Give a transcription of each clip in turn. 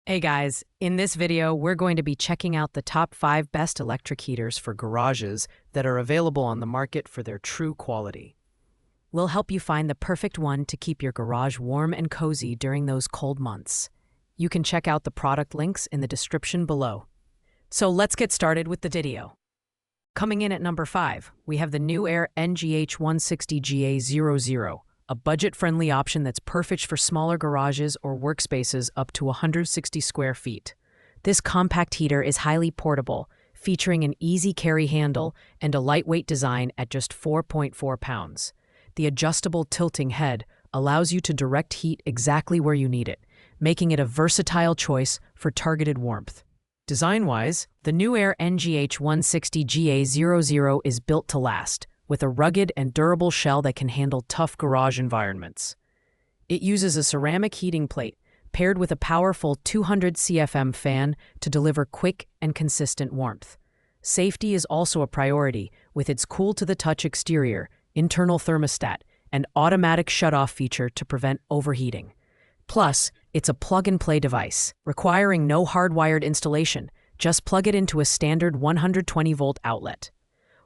Hey guys, in this video, we're going to be checking out the top 5 best electric heaters for garages that are available on the market for their true quality. We'll help you find the perfect one to keep your garage warm and cozy during those cold months. You can check out the product links in the description below. So let's get started with the video. Coming in at number 5, we have the New Air NGH160GA00. A budget-friendly option that's perfect for smaller garages or workspaces up to 160 square feet. This compact heater is highly portable, featuring an easy carry handle and a lightweight design at just 4.4 pounds. The adjustable tilting head allows you to direct heat exactly where you need it, making it a versatile choice for targeted warmth. Design-wise, the New Air NGH160GA00 is built to last, with a rugged and durable shell that can handle tough garage environments. It uses a ceramic heating plate paired with a powerful 200 CFM fan to deliver quick and consistent warmth. Safety is also a priority with its cool-to-the-touch exterior, internal thermostat, and automatic shut-off feature to prevent overheating. Plus, it's a plug-and-play device, requiring no hardwired installation. Just plug it into a standard 120-volt outlet.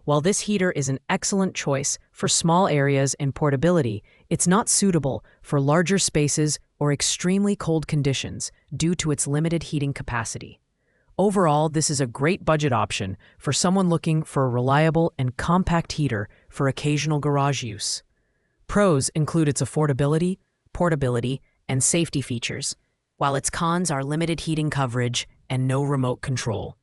While this heater is an excellent choice for small areas and portability, it's not suitable for larger spaces or extremely cold conditions due to its limited heating capacity. Overall, this is a great budget option for someone looking for a reliable and compact heater for occasional garage use. Pros include its affordability, portability, and safety features, while its cons are limited heating coverage and no remote control.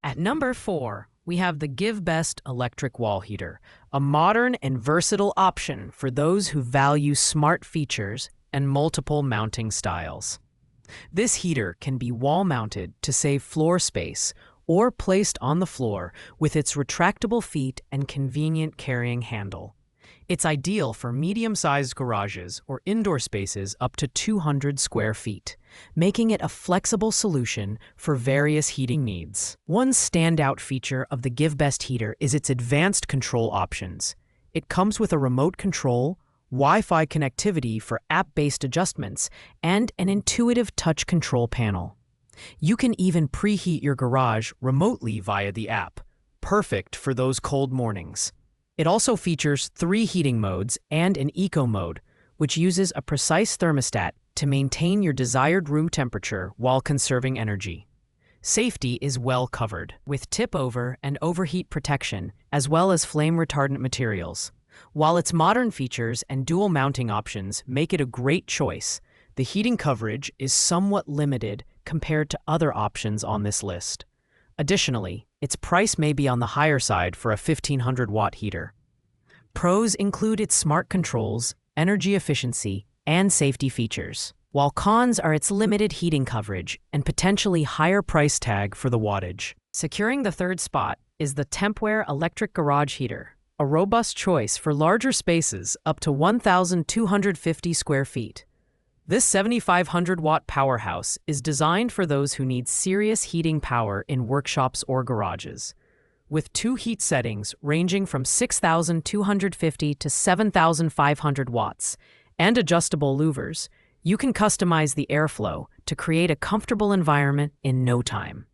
At number 4, we have the Give Best electric wall heater, a modern and versatile option for those who value smart features and multiple mounting styles. This heater can be wall-mounted to save floor space or placed on the floor with its retractable feet and convenient carrying handle. It's ideal for medium-sized garages or indoor spaces up to 200 square feet, making it a flexible solution for various heating needs. One standout feature of the Give Best heater is its advanced control options. It comes with a remote control, Wi-Fi connectivity for app-based adjustments, and an intuitive touch control panel. You can even preheat your garage remotely via the app, perfect for those cold mornings. It also features 3 heating modes and an eco mode, which uses a precise thermostat to maintain your desired room temperature while conserving energy. Safety is well covered, with tip-over and overheat protection, as well as flame-retardant materials. While its modern features and dual mounting options make it a great choice, the heating coverage is somewhat limited compared to other options on this list. Additionally, its price may be on the higher side for a 1500-watt heater. Pros include its smart controls, energy efficiency, and safety features, while cons are its limited heating coverage and potentially higher price tag for the wattage. Securing the third spot is the Tempware electric garage heater, a robust choice for larger spaces up to 1,250 square feet. This 7,500-watt powerhouse is designed for those who need serious heating power in workshops or garages. With 2 heat settings ranging from 6,250 to 7,500 watts and adjustable louvers, you can customize the airflow to create a comfortable environment in no time.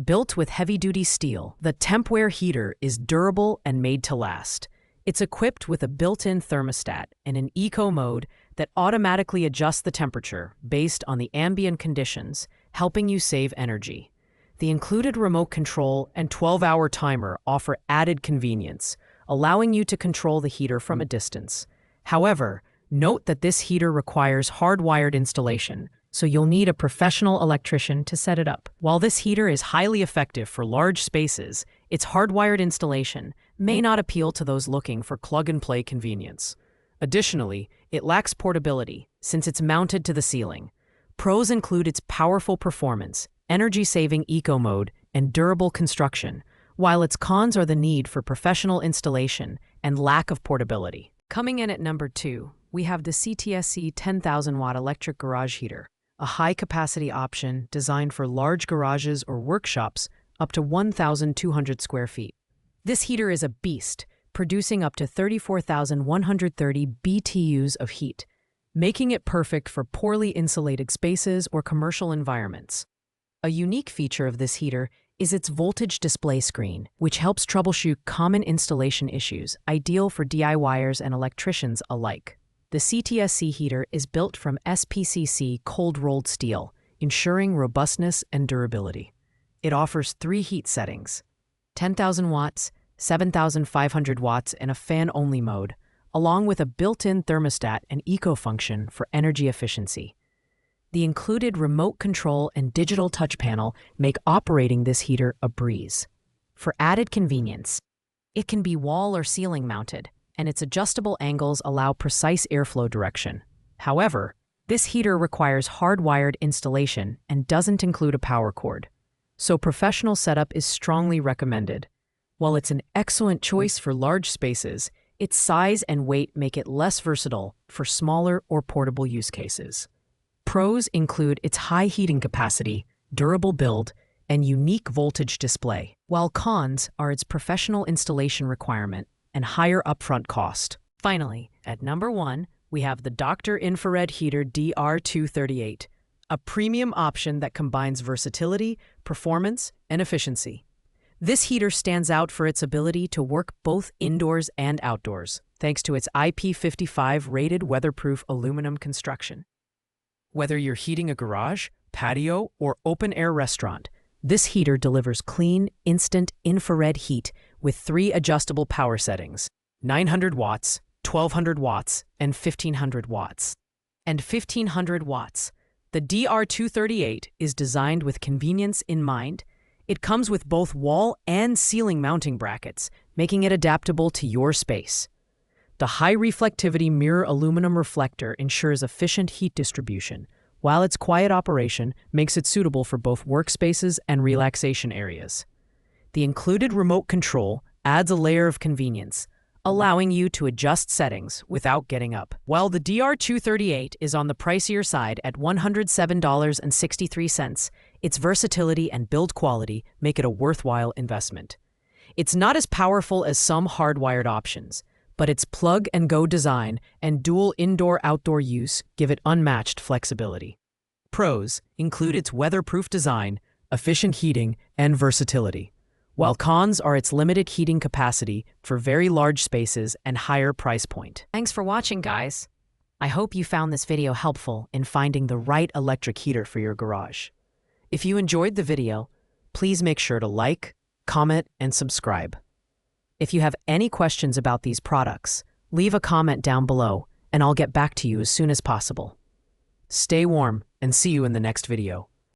Built with heavy-duty steel, the Tempware heater is durable and made to last. It's equipped with a built-in thermostat and an eco mode that automatically adjusts the temperature based on the ambient conditions, helping you save energy. The included remote control and 12-hour timer offer added convenience, allowing you to control the heater from a distance. However, note that this heater requires hardwired installation, so you'll need a professional electrician to set it up. While this heater is highly effective for large spaces, its hardwired installation may not appeal to those looking for plug-and-play convenience. Additionally, it lacks portability since it's mounted to the ceiling. Pros include its powerful performance, energy-saving eco mode, and durable construction, while its cons are the need for professional installation and lack of portability. Coming in at number 2, we have the CTSC 10,000-watt electric garage heater, a high-capacity option designed for large garages or workshops up to 1,200 square feet. This heater is a beast, producing up to 34,130 BTUs of heat. making it perfect for poorly insulated spaces or commercial environments. A unique feature of this heater is its voltage display screen, which helps troubleshoot common installation issues, ideal for DIYers and electricians alike. The CTSC heater is built from SPCC cold-rolled steel, ensuring robustness and durability. It offers 3 heat settings: 10,000 watts, 7,500 watts, and a fan-only mode, along with a built-in thermostat and eco function for energy efficiency. The included remote control and digital touch panel make operating this heater a breeze. For added convenience, it can be wall or ceiling mounted, and its adjustable angles allow precise airflow direction. However, this heater requires hardwired installation and doesn't include a power cord, so professional setup is strongly recommended. While it's an excellent choice for large spaces, its size and weight make it less versatile for smaller or portable use cases. Pros include its high heating capacity, durable build, and unique voltage display, while cons are its professional installation requirement and higher upfront cost. Finally, at number 1, we have the Dr. Infrared Heater DR238, a premium option that combines versatility, performance, and efficiency. This heater stands out for its ability to work both indoors and outdoors, thanks to its IP55 rated weatherproof aluminum construction. Whether you're heating a garage, patio, or open-air restaurant, this heater delivers clean, instant infrared heat with 3 adjustable power settings: 900 watts, 1200 watts, and 1500 watts. The DR238 is designed with convenience in mind. It comes with both wall and ceiling mounting brackets, making it adaptable to your space. The high reflectivity mirror aluminum reflector ensures efficient heat distribution, while its quiet operation makes it suitable for both workspaces and relaxation areas. The included remote control adds a layer of convenience, allowing you to adjust settings without getting up. While the DR238 is on the pricier side at $107.63, its versatility and build quality make it a worthwhile investment. It's not as powerful as some hardwired options, but its plug-and-go design and dual indoor-outdoor use give it unmatched flexibility. Pros include its weatherproof design, efficient heating, and versatility, while cons are its limited heating capacity for very large spaces and higher price point. Thanks for watching, guys. I hope you found this video helpful in finding the right electric heater for your garage. If you enjoyed the video, please make sure to like, comment, and subscribe. If you have any questions about these products, leave a comment down below, and I'll get back to you as soon as possible. Stay warm, and see you in the next video.